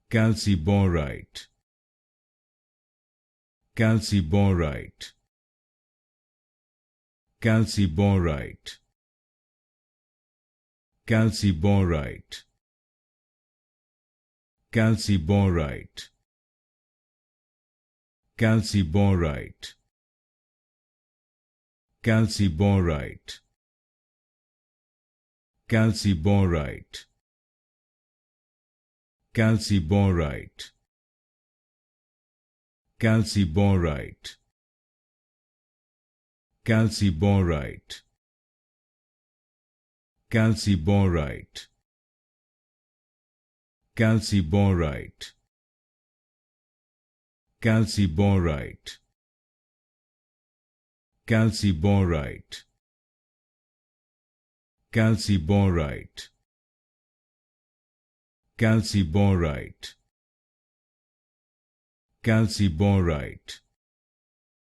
Calciborite, Calciborite, Calciborite, Calciborite, Calciborite, Calciborite, Calciborite, Calciborite, Calciborite, Calciborite, Calciborite, Calciborite, Calciborite, Calciborite, Calciborite, Calciborite, Calciborite, Calciborite,